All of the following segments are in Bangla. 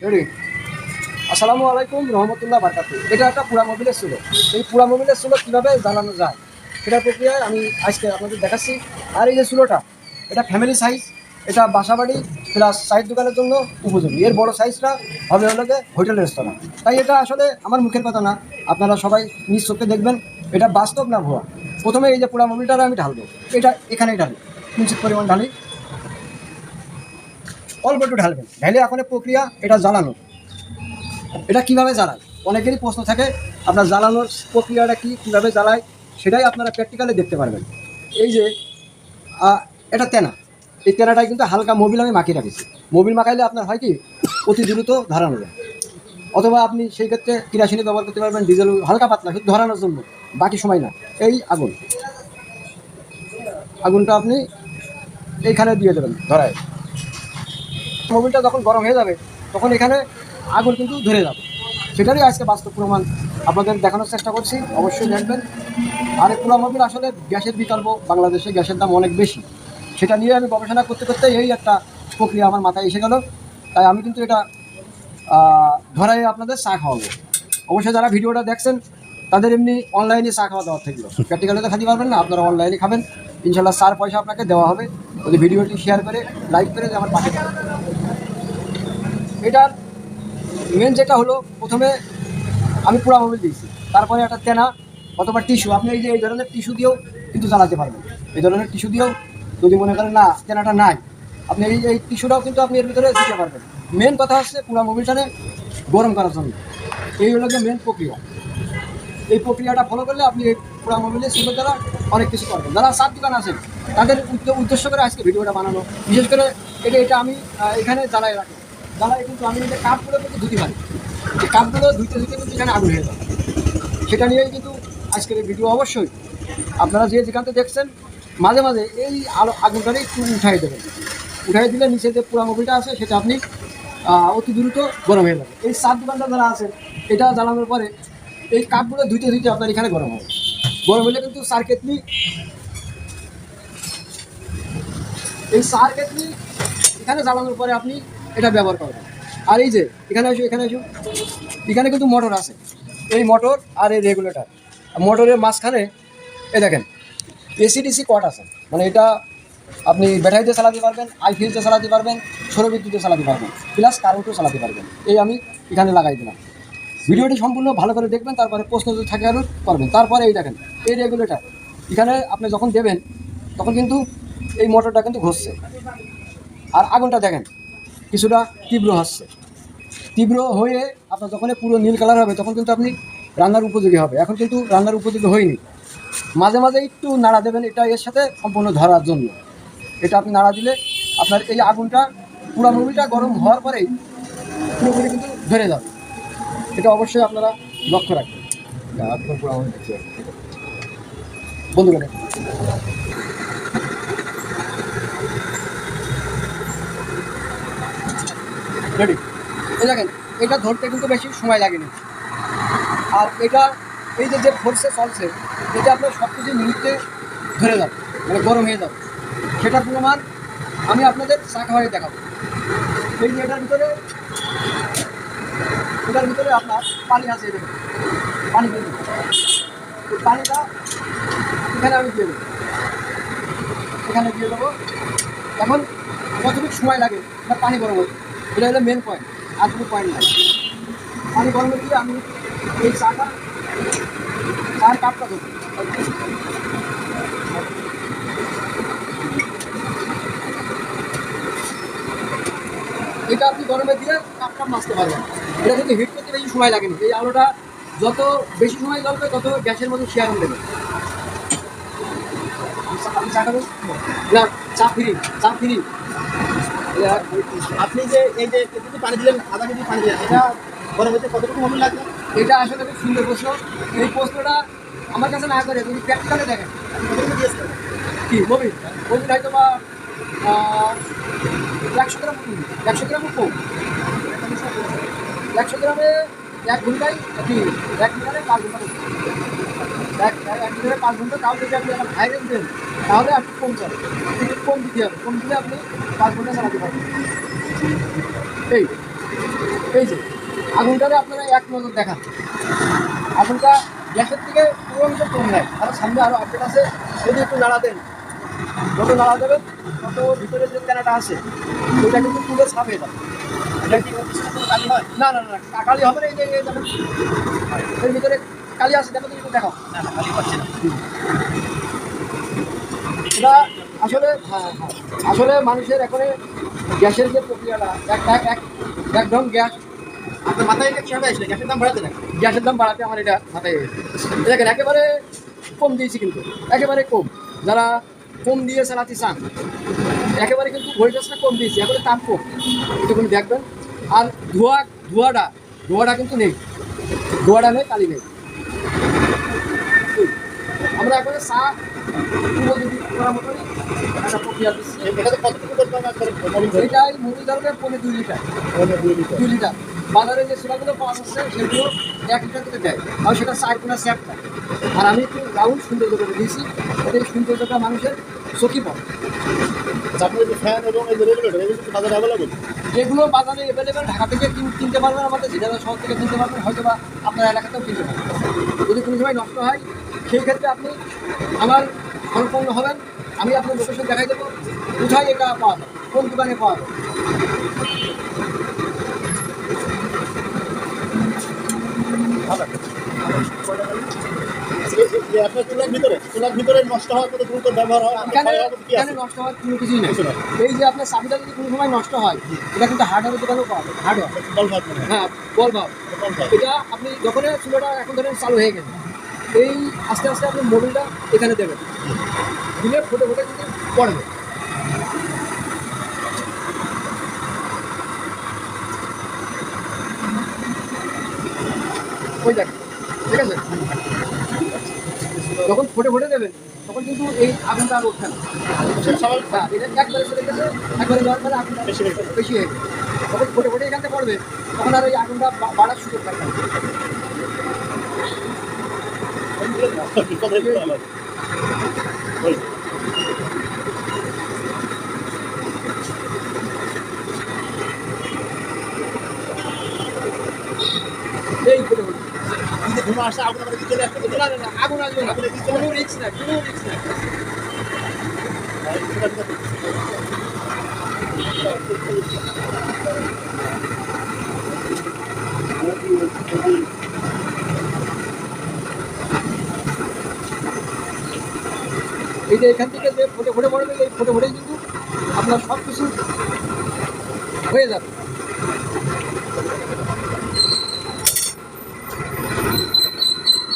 রেডি। আসসালামু আলাইকুম রহমতুল্লাহ বারকাতু। এটা একটা পুরা মোবিলের সুলো। এই পুরা মোবিলের সুলো কীভাবে জ্বালানো যায় সেটার প্রক্রিয়ায় আমি আজকে আপনাদের দেখাচ্ছি। আর এই যে সুলোটা, এটা ফ্যামিলি সাইজ, এটা বাসাবাড়ি প্লাস সাইড দোকানের জন্য উপযোগী। এর বড় সাইজটা হবে হলো হোটেল রেস্তোরাঁ। তাই এটা আসলে আমার মুখের কথা না, আপনারা সবাই নিজ চোখে দেখবেন এটা বাস্তব না ভুয়া। প্রথমে এই যে পুরা মোবিলটা আমি ঢালবো, এটা এখানেই ঢালি, কিঞ্চিত পরিমাণ ঢালি, অল্প একটু ঢালবেন। ঢালে এখন প্রক্রিয়া এটা জ্বালানো। এটা কিভাবে জ্বালায় অনেকেরই প্রশ্ন থাকে, আপনার জ্বালানোর প্রক্রিয়াটা কীভাবে জ্বালায় সেটাই আপনারা প্র্যাকটিক্যালি দেখতে পারবেন। এই যে এটা তেনা, এই তেনাটাই কিন্তু হালকা মোবিল আমি মাখিয়ে রাখেছি। মোবিল মাখাইলে আপনার হয় কি অতি দ্রুত ধরানো যায়। অথবা আপনি সেই ক্ষেত্রে কিরাসিনী ব্যবহার করতে পারবেন, ডিজেল হালকা পাতলা শুধু ধরানোর জন্য, বাকি সময় না। এই আগুনটা আপনি এইখানে দিয়ে দেবেন ধরায়। মোবিলটা যখন গরম হয়ে যাবে তখন এখানে আগুন কিন্তু ধরে যাবে। সেটারই আজকে বাস্তব প্রমাণ আপনাদের দেখানোর চেষ্টা করছি, অবশ্যই দেখবেন। আর এই পুরা মোবিল আসলে গ্যাসের বিকল্প, বাংলাদেশে গ্যাসের দাম অনেক বেশি, সেটা নিয়ে আমি গবেষণা করতে করতে এই একটা প্রক্রিয়া আমার মাথায় এসে গেল। তাই আমি কিন্তু এটা ধরাই আপনাদের চা খাওয়াবো। অবশ্যই যারা ভিডিওটা দেখছেন তাদের এমনি অনলাইনে চা খাওয়া দেওয়ার থাকলো, প্র্যাকটিক্যালে তো খাতে পারবেন না, আপনারা অনলাইনে খাবেন। ইনশাল্লাহ চার পয়সা আপনাকে দেওয়া হবে যদি ভিডিওটি শেয়ার করে লাইক করে যে আমার পাশে। এটার মেন যেটা হলো, প্রথমে আমি পুরা মোবিল দিয়েছি, তারপরে একটা তেনা অথবা টিস্যু, আপনি এই যে এই ধরনের টিস্যু দিয়েও কিন্তু জ্বালাতে পারবেন। এই ধরনের টিস্যু দিয়েও যদি মনে করেন না তেনাটা নাই, আপনি এই টিস্যুটাও কিন্তু আপনি এর ভিতরে দিতে পারবেন। মেন কথা হচ্ছে পুরা মোবিলটাকে গরম করার জন্য, এই হলো যে মেন প্রক্রিয়া। এই প্রক্রিয়াটা ফলো করলে আপনি এই পুরা মোবিলের সুযোগ দ্বারা অনেক কিছু করবেন। যারা চার দোকান আছেন তাদের উদ্দেশ্য করে আজকে ভিডিওটা বানানো। বিশেষ করে এটা আমি এখানে জ্বালাই রাখি, জ্বালাই কিন্তু আমি এই কাপগুলো কিন্তু ধুতে পারি, এই কাপগুলো ধুইতে ধুইতে কিন্তু এখানে আগুন হয়ে যাবে। সেটা নিয়েই কিন্তু আজকের এই ভিডিও। অবশ্যই আপনারা যেখান থেকে দেখছেন মাঝে মাঝে এই আগুনটারে একটু উঠাই দেবেন। উঠাই দিলে নিচে যে পুরা মোবিলটা আছে সেটা আপনি অতি দ্রুত গরম হয়ে যাবে। এই চার দোকানটা যারা আছেন এটা জ্বালানোর পরে এই কাপগুলো ধুইতে ধুইতে আপনার এখানে গরম হবে। গরম হলে কিন্তু চার কেটলি, এই চার কেটলি এখানে জ্বালানোর পরে আপনি এটা ব্যবহার করবেন। আর এই যে এখানে এখানে কিন্তু মোটর আছে, এই মোটর আর এই রেগুলেটর। মোটরের মাঝখানে এই দেখেন এসিডিসি কট আছে, মানে এটা আপনি ব্যাটারিতে চালাতে পারবেন, আইফিএসে চালাতে পারবেন, সৌরবিদ্যুতে চালাতে পারবেন, প্লাস কারেন্টও চালাতে পারবেন। এই আমি এখানে লাগাই দিলাম। ভিডিওটি সম্পূর্ণ ভালো করে দেখবেন, তারপরে প্রশ্ন যদি থাকে আরও করবেন। তারপরে এই দেখেন এই রেগুলেটর, এখানে আপনি যখন দেবেন তখন কিন্তু এই মোটরটা কিন্তু ঘষছে। আর আগুনটা দেখেন কিছুটা তীব্র হচ্ছে, তীব্র হয়ে আপনার যখন পুরো নীল কালার হবে তখন কিন্তু আপনি রান্নার উপযোগী হবে। এখন কিন্তু রান্নার উপযোগী হয়নি, মাঝে মাঝে একটু নাড়া দেবেন এটা এর সাথে সম্পূর্ণ ধরার জন্য। এটা আপনি নাড়া দিলে আপনার এই আগুনটা পুরো মুভিটা গরম হওয়ার পরেই পুরোপুরি কিন্তু ধরে যাবে। এটা অবশ্যই আপনারা লক্ষ্য রাখবেন। বন্ধুরা রেডি, এই দেখেন এটা ধরতে কিন্তু বেশি সময় লাগেনি। আর এটা এই যে ফোর্সে চলছে এটা আপনার সব কিছু মুহূর্তে ধরে যাবে, মানে গরম হয়ে যাবে। সেটার প্রমাণ আমি আপনাদের চা খাওয়াই দেখাবো। এই যে এটার ভিতরে আপনার পানি আছে, দেখুন পানি কিন্তু এই পানিটা এখানে আমি দিয়ে দেবো, এখানে দিয়ে দেবো। এখন কতটুকু সময় লাগে এটা পানি গরম হবে, এটা হলো মেন পয়েন্ট, আর কোনো পয়েন্ট নাই। পানি গরমে দিয়ে আমি এই চার কাপটা দেবো। এটা আপনি গরমে দিয়ে কাপটা মাজতে পারবেন। এটা কিন্তু হিট করতে বেশি সময় লাগেনি। এই আলোটা যত বেশি সময় জ্বলবে তত গ্যাসের মধ্যে শেয়ার দেবে। আপনি চা খাবেন না? চা ফ্রি। আপনি যে এই যে কেজি পানি দিলেন, আধা কেজি পানি দিলেন, এটা গরম হতে কতটুকু মোবিল লাগবে? এটা আসলে খুব সুন্দর প্রশ্ন। এই প্রশ্নটা আমার কাছে না করে যদি প্র্যাকটিক্যালে দেখেন কি মোবিল হয়তো বা 100 গ্রাম, 100 গ্রামও কম। 100 গ্রামে 1 ঘন্টায় কি 1 মিটারে 5 ঘন্টা, 1 মিটারে 5 ঘন্টা। তাও যদি আপনি একটা ভাইরেল দেন তাহলে আপনি কম চলে, একটু কম দিতে হবে। কম দিলে আপনি 5 ঘন্টা চালাতে পারবেন। এই এই যে আগুনটারে আপনারা এক নজর দেখান, আগুনটা গ্যাসের থেকে পুরো কম নেয়, আর সামনে আরও আপডেট আছে, যদি একটু নাড়া দেন, যত নাড়া দেবেন তত ভিতরে যে তেনাটা আছে ওইটা কিন্তু পুরো সাফ হয়ে যাবে। এটা কি কালি হয়? না না না কালি হবে না, এই যে দেখেন এর ভিতরে কালি আছে, দেখো তুমি একটু দেখাও। না না কালি পাচ্ছি না। এটা আসলে আসলে মানুষের এখন গ্যাসের যে প্রক্রিয়াটা একদম গ্যাস, আপনার মাথায় এটা কিভাবে আসলে গ্যাসের দাম বাড়াতে নাকি? গ্যাসের দাম বাড়াতে আমার এটা মাথায় এসেছে। দেখেন একেবারে কম দিয়েছি, কিন্তু একেবারে কম, যারা কম দিয়ে চালাতে চান একেবারে কিন্তু ভোল্টেজটা কম দিয়েছি, একেবারে তাপ কম, এটুকুনি দেখবেন। আর ধোঁয়াটা কিন্তু নেই, ধোঁয়াটা নেই, কালি নেই। আমরা এখন চা করার মতনই একটা প্রক্রিয়া দিচ্ছি। এটা তো কতটুকু পরিমাণ করে এটাই মুড়ি ধরবে 2.5 লিটার, 2 লিটার। বাজারে যে সোডাগুলো পাওয়া যাচ্ছে সেগুলো 1 লিটার করে দেয়, আর সেটা 4 গুণা স্যাপটা। আর আমি একটু রাউন্ড সৌন্দর্য করে দিয়েছি, যাতে এই সৌন্দর্যটা মানুষের চোখে পড়ে। আপনার যে ফ্যান এবং এই যে রেগুলেটর এগুলো কি বাজারে অ্যাভেলেবল? এগুলো বাজারে অ্যাভেলেবেল, ঢাকা থেকে কিনতে পারবেন, আমাদের জেলা শহর থেকে কিনতে পারবেন, হয়তো বা আপনার এলাকাতেও কিনতে পারবেন। যদি কোনো সময় নষ্ট হয় সেই ক্ষেত্রে আপনি আমার সম্পন্ন হবেন, আমি আপনার লোকেশন দেখাই দেবো কোথায় এটা পাওয়া যায়, কোন দোকানে পাওয়া যায়। আপনার চুলার ভিতরে নষ্ট হওয়ার মতো দ্রুত ব্যবহার হয় এখানে নষ্ট হওয়ার কোনো কিছুই নেই। এই যে আপনার চাবিটা যদি কোনো সময় নষ্ট হয়, এটা কিন্তু হার্ডওয়ারের দোকানেও পাওয়া যায়, হার্ডওয়ার। হ্যাঁ, বল ভাব। এটা আপনি যখন চুলাটা এখন ধরেন চালু হয়ে গেছে, এই আস্তে আস্তে আপনি মোবিলটা এখানে দেবেন, দিলে ফোটে ফোটে কিন্তু পড়বে। ওই দেখেন, ঠিক আছে, যখন ফোটে ফোটে দেবেন তখন কিন্তু এই আগুনটা আর উঠবে না। হ্যাঁ, এটা একবারে চলে গেছে, একবারে দেওয়ার পরে আগুনটা বেশি হয়ে গেছে, তখন ফোটে ফোটে এখান থেকে পড়বে, তখন আর এই আগুনটা বাড়ার সুযোগ থাকবে না। এই ফোটে ফোটে ধুমা আসে আগুন আমাদের চলে আসতে না না না, আগুন আসবে না, কোনো রিস্ক নাই, কোনো রিস্ক নাই। এই যে এখান থেকে যে ফোটে ফোটে পড়বে, এই ফোটে ফোটেই কিন্তু আপনার সব কিছু হয়ে যাবে।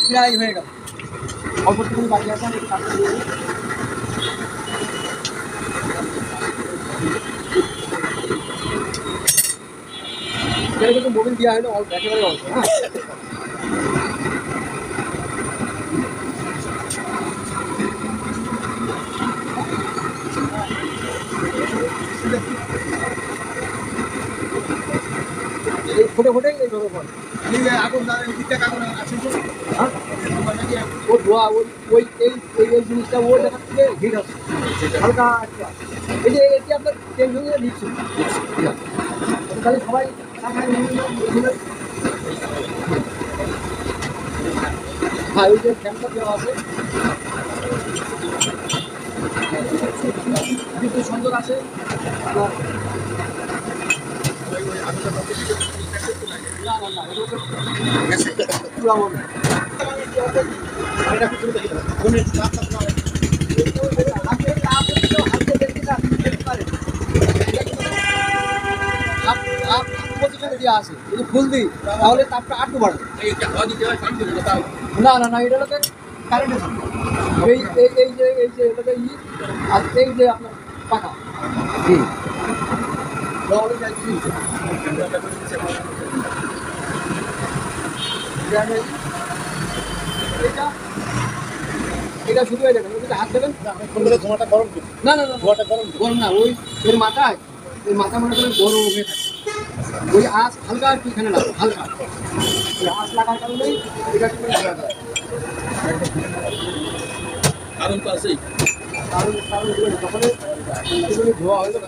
প্রায় হয়ে গেল, অল্প একটু বাকি আছে, আমি একটু কাটতে দিয়ে দিই। এখানে কিন্তু মোবিল দেওয়া হলো অল্প, একেবারে অল্প। হ্যাঁ, এই ফোটে ফোটে এইভাবে পড়ে। আগুন ঠিকঠাক আগুন আছে হ্যাঁ, ও ধোয়া ওই এই জিনিসটা ও দেখা থেকে হিট আছে হালকা একটা। এই যে এটি আপনার টেনশন নিচ্ছে, তাহলে সবাই হ্যাঁ, ওই যে ফ্যানটা দেওয়া আছে কিন্তু সুন্দর আছে। না না না, পুরা মনে এটা কিছু দেখি আছে, যদি ফুল দিই তাহলে তাপটা আটটু বাড়বে। না না না, এটা হচ্ছে কারেন্টের জন্য। এই যে এটাকে আর এই যে আপনার পাখা। এটা শুধু হয়ে যাবে, ওদিকে হাত দেবেন। ধোঁয়াটা গরম না না না, ধোঁয়াটা গরম গরম না, ওই এর মাথায়, ওই মাথা মনে করেন গরম হয়ে থাকে, ওই আঁচ হালকা আর কি এখানে লাগবে, হালকা ওই আঁচ লাগার কারণেই এটা একটু ধরা যায়। কারণ তো আছেই কারণ যখন ধোয়া হয়ে যাবে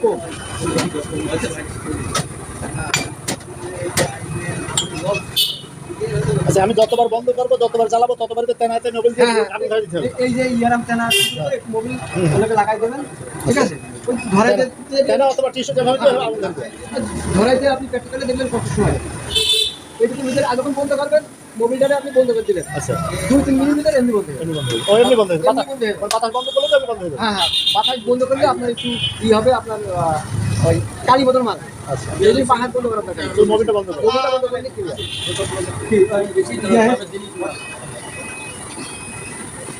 আচ্ছা আমি যতবার বন্ধ করবো যতবার চালাবো ততবার তেনাতে মোবিল দিয়ে হ্যাঁ, আমি ধরে দিতে হবে। এই যে ইয়ারাম তেনা একটু মোবিল ওটাকে লাগাই দেবেন, ঠিক আছে? ওই ধরাইতে তেনা অথবা টিস্যু যেভাবে দিয়ে আগুন ধরবে। ধরাইতে আপনি প্র্যাকটিক্যালি দেখবেন কত সময় লাগে। এটুকু ভিতরে যখন বন্ধ করবেন মোবিলটাকে আপনি বন্ধ করে দিলেন, আচ্ছা 2-3 মিনিট ভিতরে এমনি বন্ধ হয়ে যাবে। এমনি বন্ধ হবে। ও এমনি বন্ধ হবে। এমনি বন্ধ হয়ে যাবে। বাতাস বন্ধ করলে তো এমনি বন্ধ হয়ে যাবে। হ্যাঁ হ্যাঁ, বাতাস বন্ধ করলে আপনার একটু ই হবে, আপনার ওই কালি বোতল মারবে। আচ্ছা যদি পাহাড় বন্ধ করা থাকে তো মোবিলটা বন্ধ করো। মোবিলটা বন্ধ করলে কি হয়? কি ইয়ে হয়?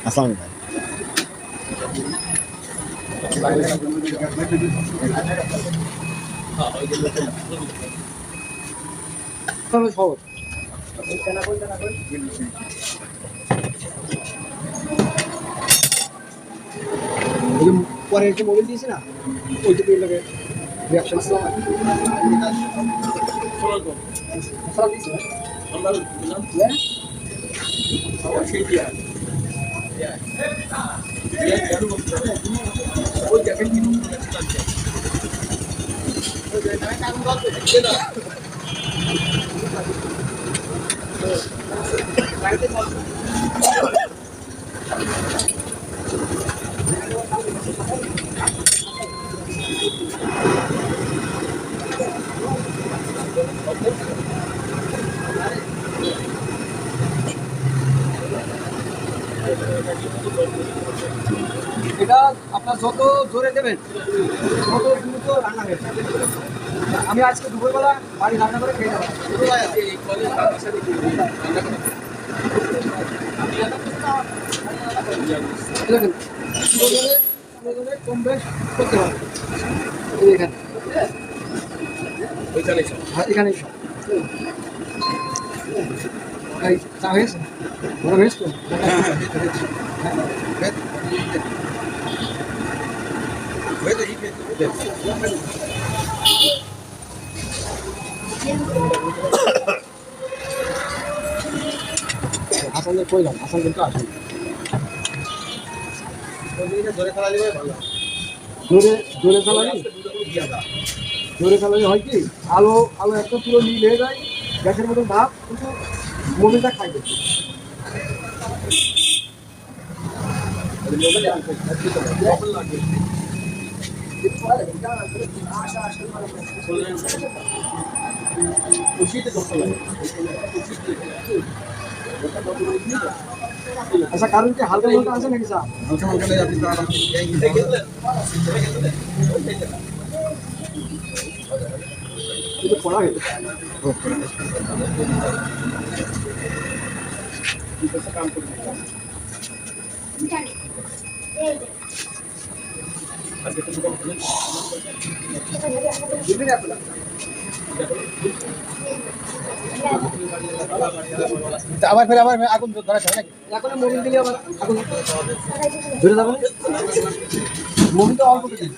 আসসালামু তাহলে সহজ। ওই যে পরে যে মোবিল দিয়েছি না, ওইটুকু লাগে রিয়াকশন এটা আপনার যত জোরে দেবেন তত দ্রুত রান্না হয়ে যাবে। আমি আজকে দুপুরবেলা বাড়ি রান্না করে খেয়ে যাবো। দেখেন প্রয়োজনে কম বেশ করতে পারবে। এই এখানে হ্যাঁ, এখানেই সব এই চা হয়েছে, বড় হয়েছে তো? হাসানের কইলাম, হাসান কিন্তু আসেনি। জোরে জোরে চালালে হয় কি, আলো আলো একটা পুরো নীল হয়ে যায়, গ্যাসের মতো ভাব, কিন্তু মোবিলটা খাইবে। আচ্ছা, কারণ কি হালকা হালকা আছে নাকি চা? কিন্তু পড়া গেছে। আবার ফের আবার আগুন ধরা যাবে নাকি? এখন মোবিল দিলে আবার আগুন ধরে যাবে না? মোবিল তো অল্প দিন।